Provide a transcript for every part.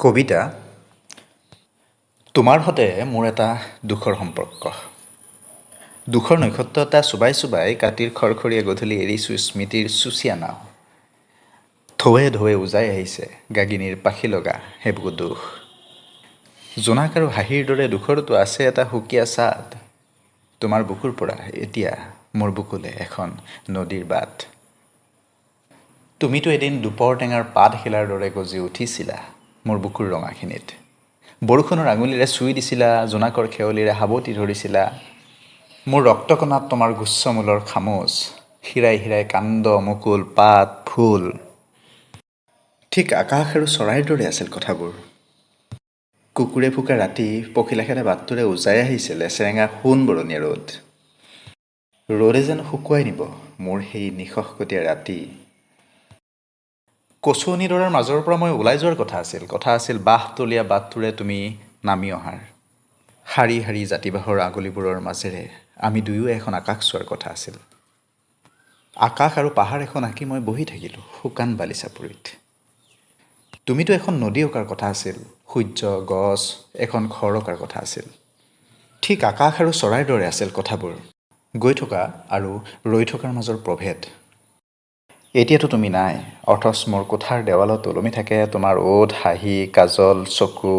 কবিতা তোমাৰ সতে মোৰ এটা দুখৰ সম্পৰ্ক। দুখৰ নক্ষত্ৰ এটা চুবাই চুবাই কাতিৰ খৰখৰীয়া গধূলি এৰিছোঁ স্মৃতিৰ চুচীয়া নাও। ঢৌৱে ঢৌৱে উজাই আহিছে গাগিনীৰ পাখি লগা সেইবুকু দুখ। জোনাক আৰু হাঁহিৰ দৰে দুখৰতো আছে এটা সুকীয়া ছাদ। তোমাৰ বুকুৰ পৰা এতিয়া মোৰ বুকুলে এখন নদীৰ বাট। তুমিতো এদিন দুপৰ টেঙাৰ পাত শিলাৰ দৰে গজি উঠিছিলা মোৰ বুকুৰ ৰঙাখিনিত। বৰষুণৰ আঙুলিৰে চুই দিছিলা, জোনাকৰ খেৱলিৰে সাৱটি ধৰিছিলা। মোৰ ৰক্তকণাত তোমাৰ গুচ্ছমূলৰ খামোচ, শিৰাই শিৰাই কাণ্ড, মুকুল, পাত, ফুল। ঠিক আকাশ আৰু চৰাইৰ দৰে আছিল কথাবোৰ। কুকুৰে ফুকা ৰাতি পখিলাখেদা বাটটোৰে উজাই আহিছিল লেচেৰেঙা সোণ বৰণীয়া ৰ'দ। ৰ'দে যেন শুকুৱাই নিব মোৰ সেই নিশখকটীয়া ৰাতি। কচুৱনীডৰাৰ মাজৰ পৰা মই ওলাই যোৱাৰ কথা আছিল বাঁহতলীয়া বাটটোৰে তুমি নামি অহাৰ। শাৰী শাৰী জাতিবাঁহৰ আগলিবোৰৰ মাজেৰে আমি দুয়ো এখন আকাশ চোৱাৰ কথা আছিল। আকাশ আৰু পাহাৰ এখন আঁকি মই বহি থাকিলোঁ শুকান বালিচাপৰিত। তুমিতো এখন নদী অঁকাৰ কথা আছিল, সূৰ্য, গছ, এখন ঘৰ অঁকাৰ কথা আছিল। ঠিক আকাশ আৰু চৰাইৰ দৰে আছিল কথাবোৰ, গৈ থকা আৰু ৰৈ থকাৰ মাজৰ প্ৰভেদ। এতিয়াতো তুমি নাই, অথচ মোৰ কোঠাৰ দেৱালত ওলমি থাকে তোমাৰ ওঠ, হাঁহি, কাজল, চকু।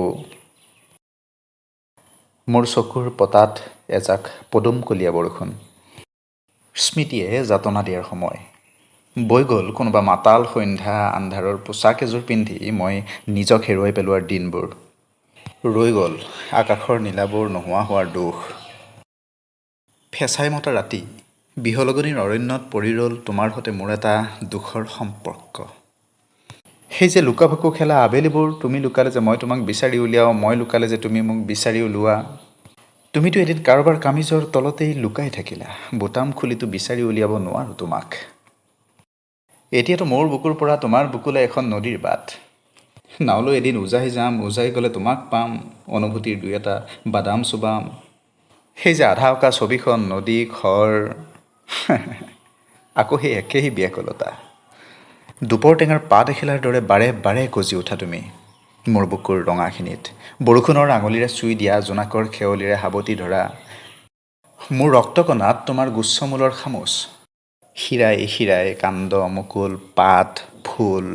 মোৰ চকুৰ পতাত এজাক পদুমকলীয়া বৰষুণ। স্মৃতিয়ে যাতনা দিয়াৰ সময়। বৈ গ'ল কোনোবা মাতাল সন্ধ্যা আন্ধাৰৰ পোচাক এযোৰ পিন্ধি মই নিজক হেৰুৱাই পেলোৱাৰ দিনবোৰ। ৰৈ গ'ল আকাশৰ নীলাবোৰ নোহোৱা হোৱাৰ দুখ। ফেঁচাই মতা ৰাতি বিহলগনিৰ অৰণ্যত পৰি ৰ'ল তোমাৰ সতে মোৰ এটা দুখৰ সম্পৰ্ক। সেই যে লুকা ভাকু খেলা আবেলিবোৰ, তুমি লুকালে যে মই তোমাক বিচাৰি উলিয়াওঁ, মই লুকালে যে তুমি মোক বিচাৰি উলিওৱা। তুমিতো এদিন কাৰোবাৰ কামিজৰ তলতেই লুকাই থাকিলা, বুটাম খুলিতো বিচাৰি উলিয়াব নোৱাৰোঁ তোমাক। এতিয়াতো মোৰ বুকুৰ পৰা তোমাৰ বুকুলে এখন নদীৰ বাট। নাওলৈ এদিন উজাই যাম, উজাই গ'লে তোমাক পাম, অনুভূতিৰ দুই এটা বাদাম চুবাম। সেই যে আধা অঁকা ছবিখন, নদী, ঘৰ, আকৌ সেই একেই ব্যাকুলতা। দুপৰ টেঙাৰ পাত এখিলাৰ দৰে বাৰে বাৰে গজি উঠা তুমি মোৰ বুকুৰ ৰঙাখিনিত। বৰষুণৰ আঙুলিৰে চুই দিয়া, জোনাকৰ খেৱলিৰে সাৱটি ধৰা। মোৰ ৰক্তকণাত তোমাৰ গুচ্ছমূলৰ খামোচ, শিৰাই শিৰাই কাণ্ড, মুকুল, পাত, ফুল।